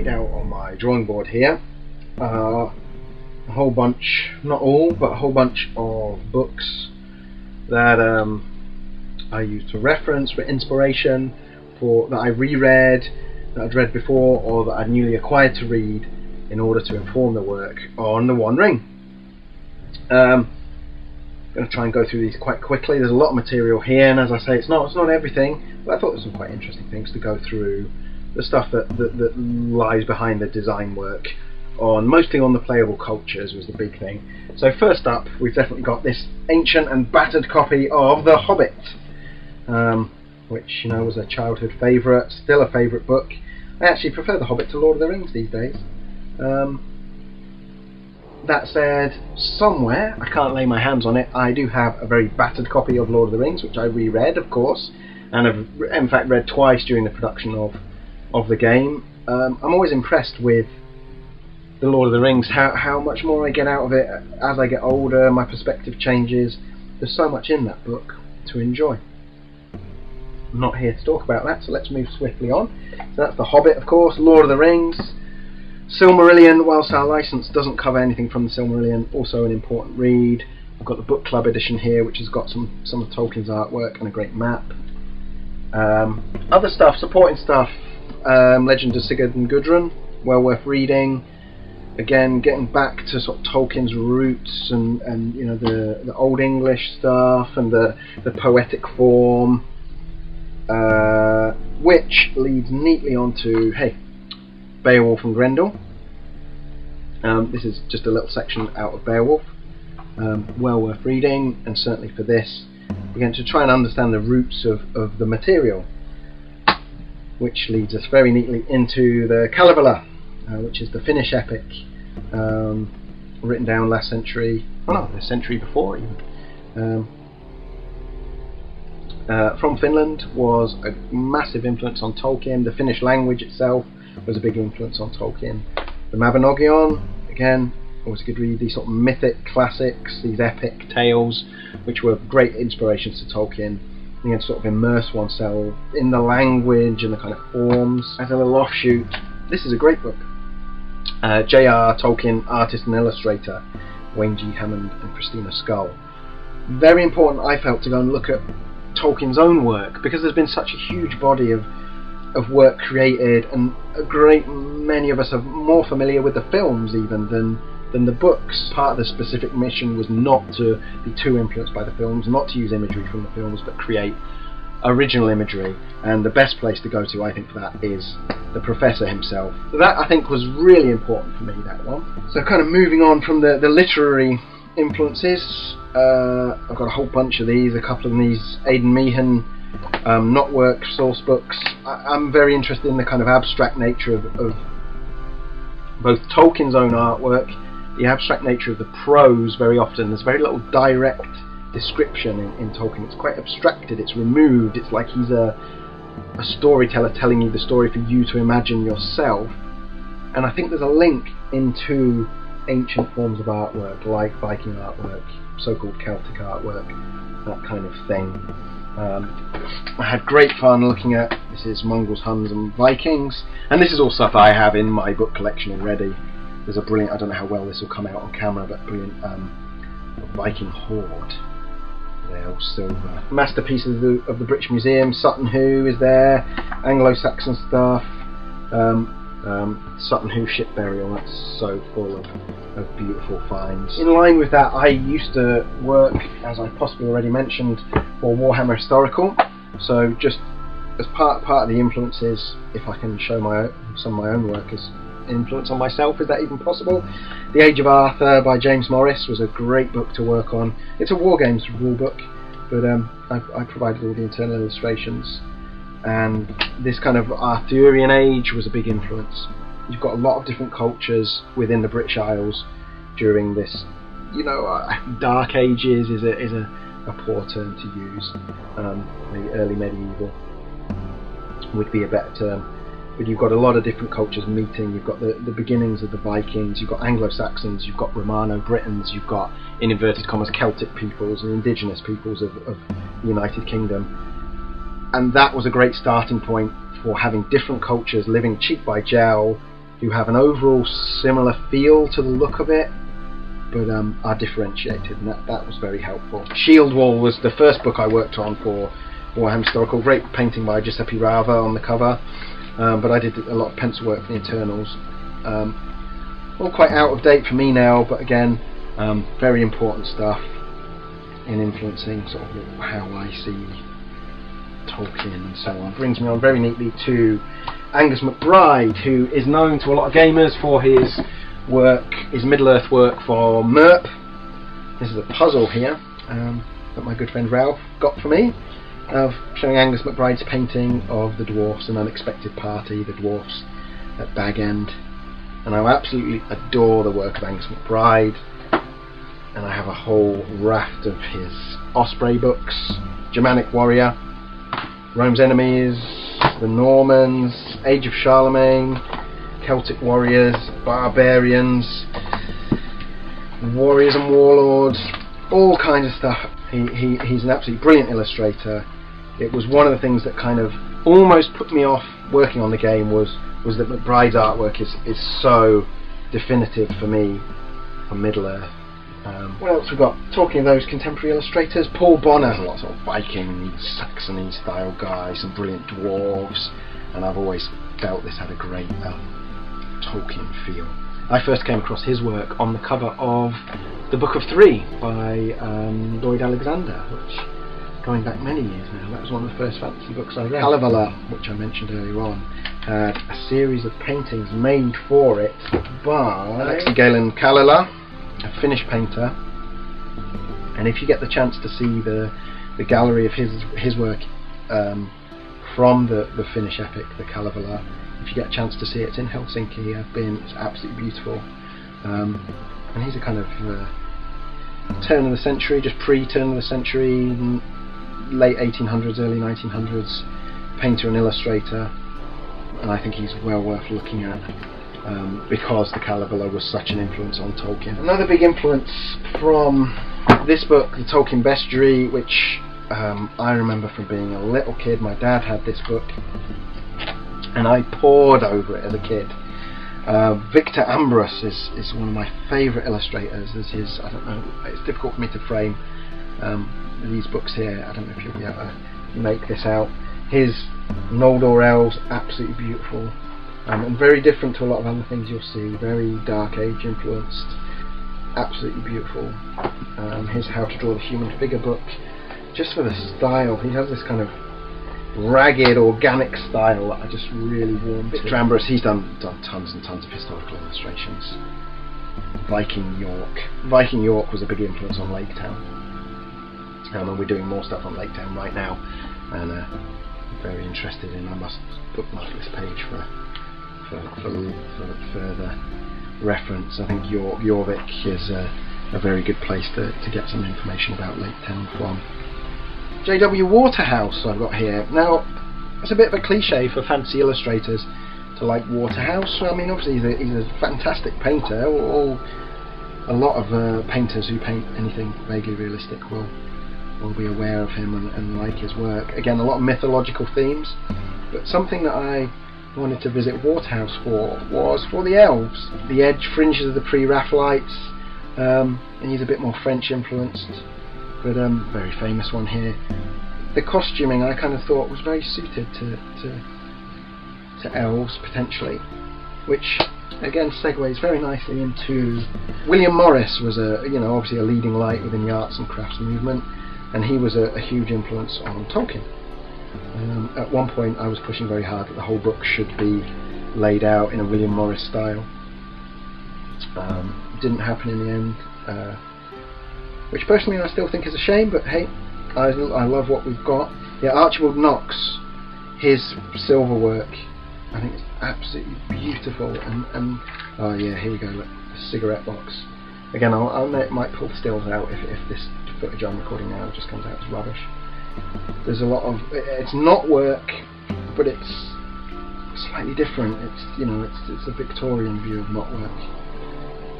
laid out on my drawing board here are a whole bunch, not all, but a whole bunch of books that I use for reference, for inspiration, that I reread, that I'd read before, or that I'd newly acquired to read in order to inform the work on the One Ring. I'm going to try and go through these quite quickly. There's a lot of material here, and as I say, it's not everything, but I thought there's some quite interesting things to go through. The stuff that lies behind the design work, mostly on the playable cultures was the big thing. So first up, we've definitely got this ancient and battered copy of The Hobbit, which was a childhood favourite, still a favourite book. I actually prefer The Hobbit to Lord of the Rings these days. That said, somewhere, I can't lay my hands on it, I do have a very battered copy of Lord of the Rings, which I reread, of course, and have in fact read twice during the production of the game. I'm always impressed with the Lord of the Rings, how much more I get out of it as I get older, my perspective changes. There's so much in that book to enjoy. I'm not here to talk about that, so let's move swiftly on. So that's The Hobbit, of course, Lord of the Rings. Silmarillion, whilst our license doesn't cover anything from the Silmarillion, also an important read. I've got the book club edition here, which has got some of Tolkien's artwork and a great map. Other stuff, supporting stuff, Legend of Sigurd and Gudrun, well worth reading. Again, getting back to sort of Tolkien's roots and the Old English stuff and the poetic form, which leads neatly onto Beowulf and Grendel. This is just a little section out of Beowulf, well worth reading, and certainly for this, again, to try and understand the roots of the material, which leads us very neatly into the Kalevala, which is the Finnish epic, written down last century, the century before even. From Finland, was a massive influence on Tolkien. The Finnish language itself was a big influence on Tolkien. The Mabinogion, again, always a good read. These sort of mythic classics, these epic tales, which were great inspirations to Tolkien. You can sort of immerse oneself in the language and the kind of forms. As a little offshoot, this is a great book. J.R. Tolkien, artist and illustrator, Wayne G. Hammond and Christina Scull. Very important, I felt, to go and look at Tolkien's own work, because there's been such a huge body of work created, and a great many of us are more familiar with the films even than the books. Part of the specific mission was not to be too influenced by the films, not to use imagery from the films, but create original imagery, and the best place to go to, I think, for that is the Professor himself. So that, I think, was really important for me, that one. So kind of moving on from the literary influences, I've got a whole bunch of these, a couple of these Aidan Meehan Knotwork source books. I'm very interested in the kind of abstract nature of both Tolkien's own artwork, the abstract nature of the prose. Very often there's very little direct description in Tolkien. It's quite abstracted, it's removed, it's like he's a storyteller telling you the story for you to imagine yourself. And I think there's a link into ancient forms of artwork, like Viking artwork, so-called Celtic artwork, that kind of thing. I had great fun looking at, this is Mongols, Huns and Vikings, and this is all stuff I have in my book collection already. There's a brilliant, I don't know how well this will come out on camera, but brilliant Viking Horde. They're all silver. Masterpieces of the British Museum, Sutton Hoo is there, Anglo-Saxon stuff, Sutton Hoo ship burial, that's so full of beautiful finds. In line with that, I used to work, as I possibly already mentioned, for Warhammer Historical, so just as part of the influences, if I can show some of my own work as influence on myself, is that even possible? The Age of Arthur by James Morris was a great book to work on. It's a Wargames rule book, but I provided all the internal illustrations, and this kind of Arthurian age was a big influence. You've got a lot of different cultures within the British Isles during this, Dark Ages is a poor term to use. Maybe early medieval would be a better term. But you've got a lot of different cultures meeting. You've got the beginnings of the Vikings, you've got Anglo-Saxons, you've got Romano-Britons, you've got, in inverted commas, Celtic peoples and indigenous peoples of the United Kingdom. And that was a great starting point for having different cultures living cheek by jowl who have an overall similar feel to the look of it, but are differentiated, and that was very helpful. Shield Wall was the first book I worked on for Warhammer Historical. Great painting by Giuseppe Rava on the cover, but I did a lot of pencil work for the internals. All quite out of date for me now, but again, very important stuff in influencing sort of how I see Tolkien and so on. Brings me on very neatly to Angus McBride, who is known to a lot of gamers for his work, his Middle-earth work for MERP. This is a puzzle here that my good friend Ralph got for me, showing Angus McBride's painting of the dwarfs, An Unexpected Party, the dwarfs at Bag End. And I absolutely adore the work of Angus McBride, and I have a whole raft of his Osprey books, Germanic Warrior, Rome's Enemies, the Normans, Age of Charlemagne, Celtic Warriors, Barbarians, Warriors and Warlords, all kinds of stuff. He's an absolutely brilliant illustrator. It was one of the things that kind of almost put me off working on the game was that McBride's artwork is so definitive for me for Middle-earth. What else we've got? Talking of those contemporary illustrators, Paul Bonner, a lot of, sort of Viking, Saxony style guy, some brilliant dwarves, and I've always felt this had a great Tolkien feel. I first came across his work on the cover of The Book of Three by Lloyd Alexander, which, going back many years now, that was one of the first fantasy books I read. Kalevala, which I mentioned earlier on, had a series of paintings made for it by Alexi Galen Kalila, a Finnish painter, and if you get the chance to see the gallery of his work from the Finnish epic, the Kalevala, if you get a chance to see it, it's in Helsinki. I've been, it's absolutely beautiful, and he's a kind of turn of the century, just pre-turn of the century, late 1800s, early 1900s painter and illustrator, and I think he's well worth looking at. Because the Kalevala was such an influence on Tolkien. Another big influence from this book, the Tolkien Bestiary, which I remember from being a little kid. My dad had this book and I pored over it as a kid. Victor Ambrose is one of my favourite illustrators. I don't know, it's difficult for me to frame these books here. I don't know if you'll be able to make this out. His Noldor elves, absolutely beautiful. And very different to a lot of other things you'll see, very Dark Age influenced, absolutely beautiful. His How to Draw the Human Figure book, just for the style, he has this kind of ragged, organic style that I just really warm to. Victor Ambrose, he's done tons and tons of historical illustrations. Viking York was a big influence on Lake Town, and we're doing more stuff on Lake Town right now, and very interested in, I must bookmark this page for further reference. I think Jorvik is a very good place to get some information about Lake Town from. J.W. Waterhouse I've got here. Now, it's a bit of a cliche for fantasy illustrators to like Waterhouse. I mean, obviously he's a fantastic painter. A lot of painters who paint anything vaguely realistic will be aware of him and like his work. Again, a lot of mythological themes, but something that I wanted to visit Waterhouse for was for the elves. The edge fringes of the Pre-Raphaelites, and he's a bit more French influenced, but very famous one here. The costuming I kind of thought was very suited to elves potentially, which again segues very nicely into William Morris. Was obviously a leading light within the arts and crafts movement, and he was a huge influence on Tolkien. At one point I was pushing very hard that the whole book should be laid out in a William Morris style. Didn't happen in the end, which personally I still think is a shame, but hey, I love what we've got. Yeah, Archibald Knox, his silver work, I think it's absolutely beautiful, and oh yeah, here you go, look, a cigarette box. Again, I might pull the stills out if this footage I'm recording now just comes out as rubbish. There's a lot of, it's not work, but it's slightly different. It's a Victorian view of not work.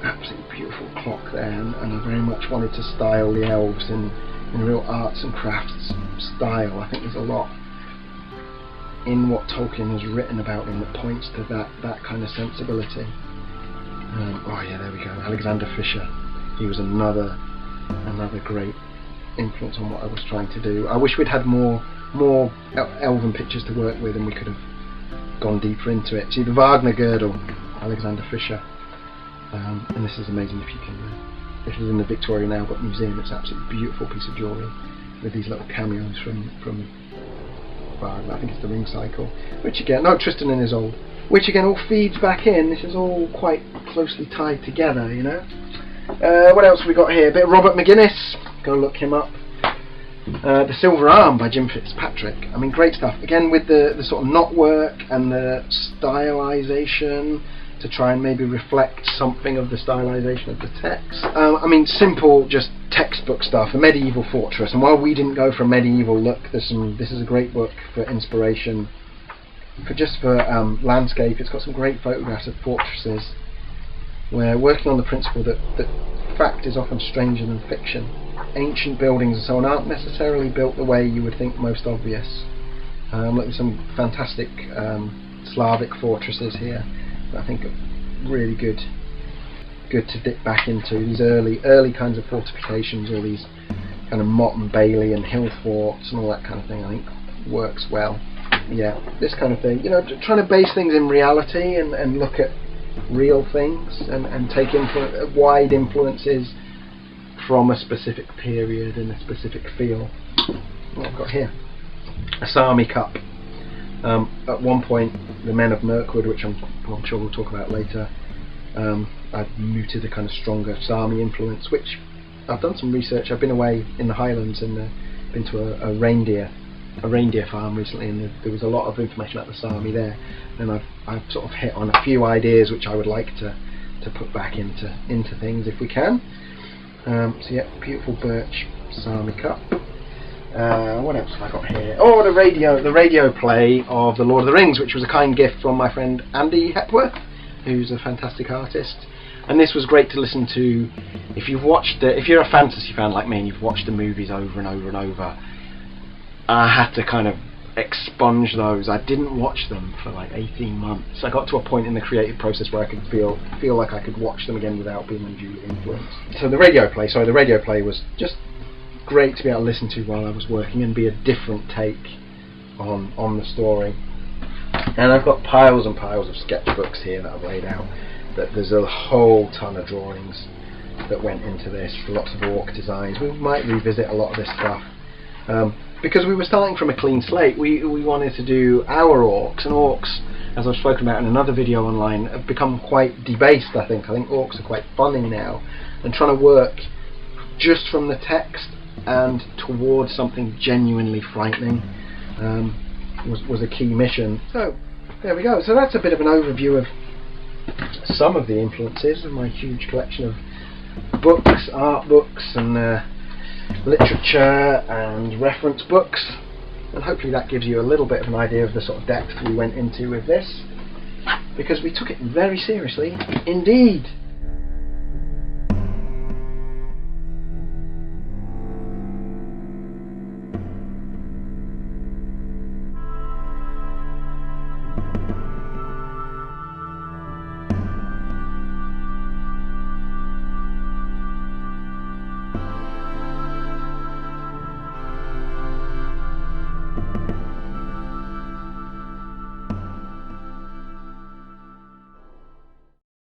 Absolutely beautiful clock there, and I very much wanted to style the elves in real arts and crafts style. I think there's a lot in what Tolkien has written about him that points to that kind of sensibility. Oh yeah, there we go. Alexander Fisher. He was another great influence on what I was trying to do. I wish we'd had more elven pictures to work with, and we could have gone deeper into it. See, the Wagner girdle, Alexander Fisher, and this is amazing. If you can, this is in the Victoria and Albert Museum. It's an absolutely beautiful piece of jewellery with these little cameos from Wagner. I think it's the Ring Cycle, which again, no, Tristan and Isolde, which again all feeds back in. This is all quite closely tied together, you know. What else have we got here? A bit of Robert McGuinness. Go look him up. The Silver Arm by Jim Fitzpatrick. I mean, great stuff. Again, with the sort of knot work and the stylization to try and maybe reflect something of the stylization of the text. I mean, simple, just textbook stuff. A medieval fortress. And while we didn't go for a medieval look, this is a great book for inspiration. For landscape. It's got some great photographs of fortresses. We're working on the principle that fact is often stranger than fiction. Ancient buildings and so on aren't necessarily built the way you would think most obvious. Look, there's some fantastic Slavic fortresses here that I think are really good to dip back into. These early kinds of fortifications, all these kind of Motte and Bailey and hill forts and all that kind of thing, I think works well. Yeah, this kind of thing. You know, trying to base things in reality and look at real things and take wide influences from a specific period and a specific feel. What I've got here, a Sami cup. At one point, the Men of Mirkwood, which I'm sure we'll talk about later, I've muted a kind of stronger Sami influence, which I've done some research. I've been away in the Highlands and been to a reindeer farm recently, and there was a lot of information about the Sami there, and I've sort of hit on a few ideas which I would like to put back into things if we can. So yeah, beautiful birch Sami cup. What else have I got here? Oh, the radio play of The Lord of the Rings, which was a kind gift from my friend Andy Hepworth, who's a fantastic artist. And this was great to listen to if you're a fantasy fan like me and you've watched the movies over and over and over. I had to kind of expunge those. I didn't watch them for like 18 months. I got to a point in the creative process where I could feel like I could watch them again without being unduly influenced. So the radio play was just great to be able to listen to while I was working and be a different take on the story. And I've got piles and piles of sketchbooks here that I've laid out. That there's a whole ton of drawings that went into this, lots of orc designs. We might revisit a lot of this stuff. Because we were starting from a clean slate, we wanted to do our orcs, and orcs, as I've spoken about in another video online, have become quite debased. I think orcs are quite funny now, and trying to work just from the text and towards something genuinely frightening was a key mission. So there we go. So that's a bit of an overview of some of the influences of my huge collection of books, art books, and literature and reference books, and hopefully that gives you a little bit of an idea of the sort of depth we went into with this, because we took it very seriously indeed.